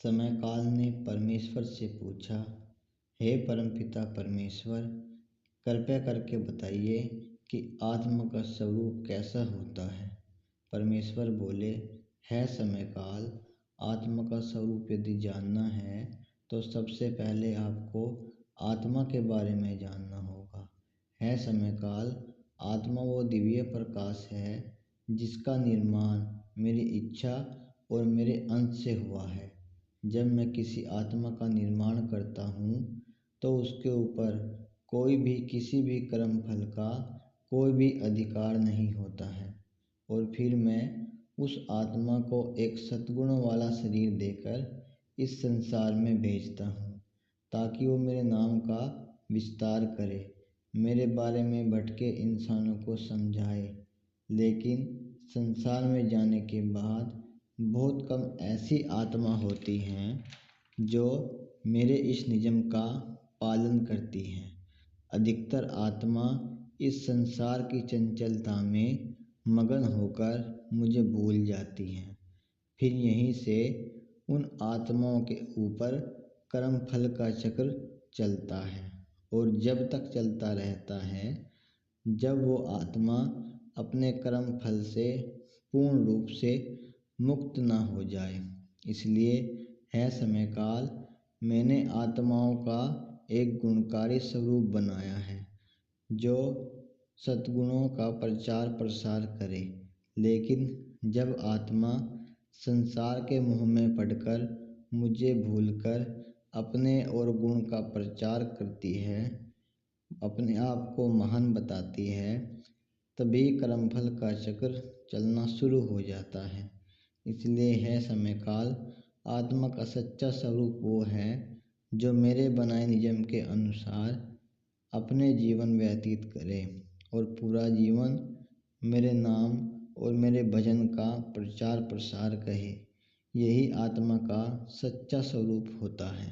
समय काल ने परमेश्वर से पूछा, हे परमपिता परमेश्वर, कृपया करके बताइए कि आत्मा का स्वरूप कैसा होता है। परमेश्वर बोले, है समय काल, आत्मा का स्वरूप यदि जानना है तो सबसे पहले आपको आत्मा के बारे में जानना होगा। है समय काल, आत्मा वो दिव्य प्रकाश है जिसका निर्माण मेरी इच्छा और मेरे अंश से हुआ है। जब मैं किसी आत्मा का निर्माण करता हूँ तो उसके ऊपर कोई भी किसी भी कर्म फल का कोई भी अधिकार नहीं होता है, और फिर मैं उस आत्मा को एक सद्गुणों वाला शरीर देकर इस संसार में भेजता हूँ ताकि वो मेरे नाम का विस्तार करे, मेरे बारे में भटके इंसानों को समझाए। लेकिन संसार में जाने के बाद बहुत कम ऐसी आत्मा होती हैं जो मेरे इस नियम का पालन करती हैं। अधिकतर आत्मा इस संसार की चंचलता में मगन होकर मुझे भूल जाती हैं। फिर यहीं से उन आत्माओं के ऊपर कर्म फल का चक्र चलता है, और जब तक चलता रहता है जब वो आत्मा अपने कर्म फल से पूर्ण रूप से मुक्त ना हो जाए। इसलिए है समय काल, मैंने आत्माओं का एक गुणकारी स्वरूप बनाया है जो सद्गुणों का प्रचार प्रसार करे। लेकिन जब आत्मा संसार के मोह में पड़कर मुझे भूलकर अपने और गुण का प्रचार करती है, अपने आप को महान बताती है, तभी कर्मफल का चक्र चलना शुरू हो जाता है। इसलिए है समय काल, आत्मा का सच्चा स्वरूप वो है जो मेरे बनाए नियम के अनुसार अपने जीवन व्यतीत करे और पूरा जीवन मेरे नाम और मेरे भजन का प्रचार प्रसार कहे। यही आत्मा का सच्चा स्वरूप होता है।